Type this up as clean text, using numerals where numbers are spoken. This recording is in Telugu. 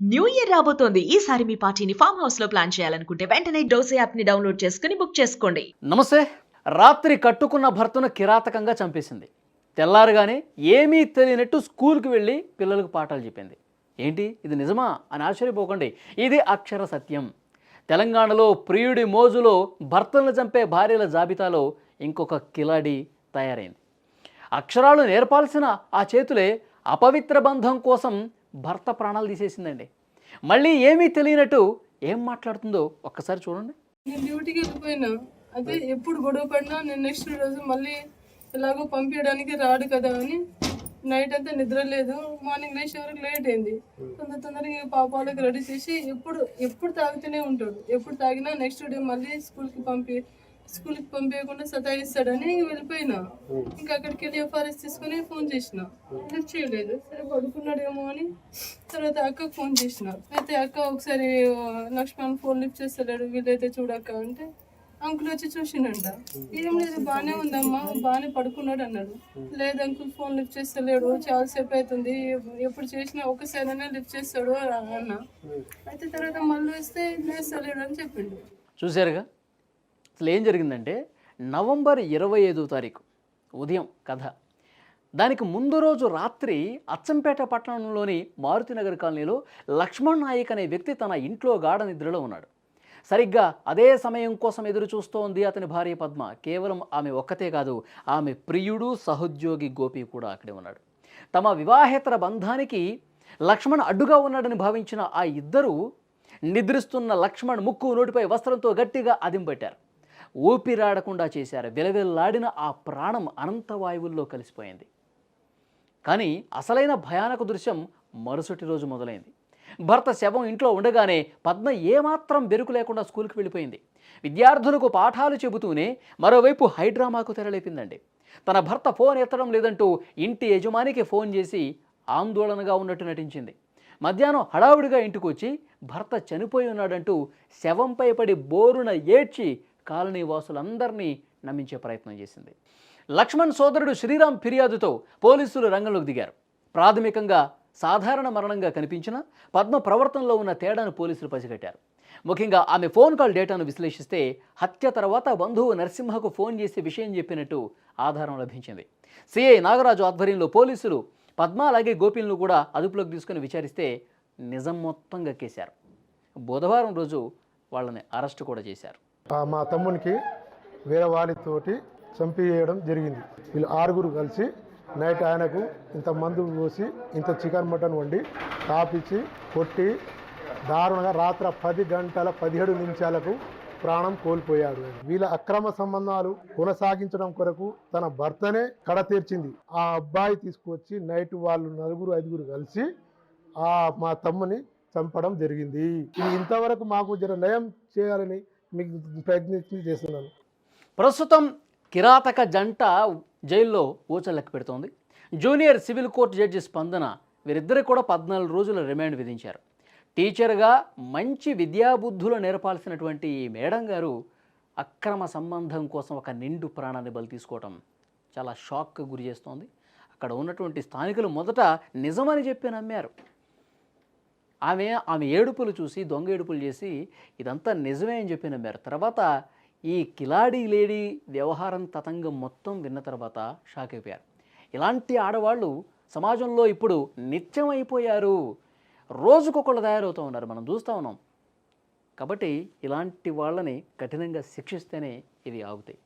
న్యూ ఇయర్ రాబోతోంది. ఈసారి మీ పార్టీని ఫామ్ హౌస్ లో ప్లాన్ చేయాలనుకుంటే వెంటనే డోసే యాప్ ని డౌన్లోడ్ చేసుకుని బుక్ చేసుకోండి. నమస్తే. రాత్రి కట్టుకున్న భర్తను కిరాతకంగా చంపేసింది. తెల్లారగానే ఏమీ తెలియనట్టు స్కూల్కి వెళ్ళి పిల్లలకు పాఠాలు చెప్పింది. ఏంటి ఇది నిజమా అని ఆశ్చర్యపోకండి, ఇది అక్షర సత్యం. తెలంగాణలో ప్రియుడి మోజులో భర్తలను చంపే భార్యల జాబితాలో ఇంకొక కిలాడి తయారైంది. అక్షరాలు నేర్పాల్సిన ఆ చేతులే అపవిత్ర బంధం కోసం భర్త ప్రాణాలు తీసేసిందండి. మళ్ళీ ఏమీ తెలియనట్టు ఏం మాట్లాడుతుందో ఒక్కసారి చూడండి. నేను డ్యూటీకి వెళ్ళిపోయినా, అదే ఎప్పుడు గొడవ పడినా నేను నెక్స్ట్ రోజు మళ్ళీ ఎలాగో పంపించడానికి రాడు కదా అని నైట్ అంతా నిద్ర లేదు. మార్నింగ్ లేచే వరకు లేట్ అయింది. తొందరగా పాపాలకు రెడీ చేసి ఎప్పుడు తాగుతూనే ఉంటాడు. ఎప్పుడు తాగినా నెక్స్ట్ డే మళ్ళీ స్కూల్కి పంపించకుండా సతాయిస్తాడని వెళ్ళిపోయినా. ఇంకా అక్కడికి వెళ్ళి ఎఫ్ఆర్ఎస్ తీసుకుని ఫోన్ చేసిన, లిఫ్ట్ చేయలేదు. సరే పడుకున్నాడేమో అని తర్వాత అక్కకు ఫోన్ చేసిన. అయితే అక్క ఒకసారి లక్ష్మణ్ ఫోన్ లిఫ్ట్ చేస్తలేడు, వీళ్ళైతే చూడక్క అంటే అంకుల్ వచ్చి చూసిండంట. ఏం లేదు, బాగానే ఉందమ్మా, బాగానే పడుకున్నాడు అన్నాడు. లేదు అంకుల్ ఫోన్ లిఫ్ట్ చేస్తలేడు, చాలాసేపు అవుతుంది, ఎప్పుడు చేసినా ఒకసారైనా లిఫ్ట్ చేస్తాడు అన్న. అయితే తర్వాత మళ్ళీ వస్తే లేస్తలేడు అని చెప్పిండు. చూశారుగా అసలు ఏం జరిగిందంటే, నవంబర్ 25వ తారీఖు ఉదయం కథ. దానికి ముందు రోజు రాత్రి అచ్చంపేట పట్టణంలోని మారుతినగర్ కాలనీలో లక్ష్మణ్ నాయక్ అనే వ్యక్తి తన ఇంట్లో గాఢ నిద్రలో ఉన్నాడు. సరిగ్గా అదే సమయం కోసం ఎదురు చూస్తోంది అతని భార్య పద్మ. కేవలం ఆమె ఒక్కతే కాదు, ఆమె ప్రియుడు సహోద్యోగి గోపి కూడా అక్కడే ఉన్నాడు. తమ వివాహేతర బంధానికి లక్ష్మణ్ అడ్డుగా ఉన్నాడని భావించిన ఆ ఇద్దరు నిద్రిస్తున్న లక్ష్మణ్ ముక్కు నోటిపై వస్త్రంతో గట్టిగా అదింపెట్టారు. ఊపిరాడకుండా చేశారు. విలవిల్లాడిన ఆ ప్రాణం అనంత వాయువుల్లో కలిసిపోయింది. కానీ అసలైన భయానక దృశ్యం మరుసటి రోజు మొదలైంది. భర్త శవం ఇంట్లో ఉండగానే పద్మ ఏమాత్రం బెరుకు లేకుండా స్కూల్కి వెళ్ళిపోయింది. విద్యార్థులకు పాఠాలు చెబుతూనే మరోవైపు హైడ్రామాకు తెరలేపిందండి. తన భర్త ఫోన్ ఎత్తడం లేదంటూ ఇంటి యజమానికి ఫోన్ చేసి ఆందోళనగా ఉన్నట్టు నటించింది. మధ్యాహ్నం హడావుడిగా ఇంటికి వచ్చి భర్త చనిపోయి ఉన్నాడంటూ శవంపై పడి బోరున ఏడ్చి కాలనీ వాసులందరినీ నమ్మించే ప్రయత్నం చేసింది. లక్ష్మణ్ సోదరుడు శ్రీరామ్ ఫిర్యాదుతో పోలీసులు రంగంలోకి దిగారు. ప్రాథమికంగా సాధారణ మరణంగా కనిపించిన పద్మ ప్రవర్తనలో ఉన్న తేడాను పోలీసులు పసిగట్టారు. ముఖ్యంగా ఆమె ఫోన్ కాల్ డేటాను విశ్లేషిస్తే హత్య తర్వాత బంధువు నరసింహకు ఫోన్ చేసి విషయం చెప్పినట్టు ఆధారం లభించింది. సిఐ నాగరాజు ఆధ్వర్యంలో పోలీసులు పద్మ అలాగే గోపిలను కూడా అదుపులోకి తీసుకుని విచారిస్తే నిజం మొత్తం గక్కేశారు. బుధవారం రోజు వాళ్ళని అరెస్టు కూడా చేశారు. మా తమ్మునికి వేరే వాళ్ళతోటి చంపేయడం జరిగింది. వీళ్ళు 6గురు కలిసి నైట్ ఆయనకు ఇంత మందు పోసి ఇంత చికెన్ మటన్ వండి కాపిచ్చి కొట్టి దారుణంగా రాత్రి 10 గంటల 17 నిమిషాలకు ప్రాణం కోల్పోయాడు. వీళ్ళ అక్రమ సంబంధాలు కొనసాగించడం కొరకు తన భర్తనే కడ తీర్చింది. ఆ అబ్బాయి తీసుకొచ్చి నైట్ వాళ్ళు 4-5 కలిసి మా తమ్ముని చంపడం జరిగింది. ఇది ఇంతవరకు మాకు జర నయం చేయాలని మీకు ప్రయత్నించి చేస్తున్నాను. ప్రస్తుతం కిరాతక జంట జైల్లో ఊచలెక్క పెడుతోంది. జూనియర్ సివిల్ కోర్టు జడ్జి స్పందన వీరిద్దరికి కూడా 14 రోజుల రిమాండ్ విధించారు. టీచర్గా మంచి విద్యాబుద్ధులు నేర్పాల్సినటువంటి ఈ మేడం గారు అక్రమ సంబంధం కోసం ఒక నిండు ప్రాణాన్ని బలి తీసుకోవటం చాలా షాక్కి గురి చేస్తోంది. అక్కడ ఉన్నటువంటి స్థానికులు మొదట నిజమని చెప్పి నమ్మారు. ఆమె ఏడుపులు చూసి దొంగ ఏడుపులు చేసి ఇదంతా నిజమే అని చెప్పి నమ్మారు. తర్వాత ఈ కిలాడీ లేడీ వ్యవహారం తతంగం మొత్తం విన్న తర్వాత షాక్ అయిపోయారు. ఇలాంటి ఆడవాళ్ళు సమాజంలో ఇప్పుడు నిత్యం అయిపోయారు. రోజుకొకళ్ళు తయారవుతూ ఉన్నారు, మనం చూస్తూ ఉన్నాం. కాబట్టి ఇలాంటి వాళ్ళని కఠినంగా శిక్షిస్తేనే ఇవి ఆగుతాయి.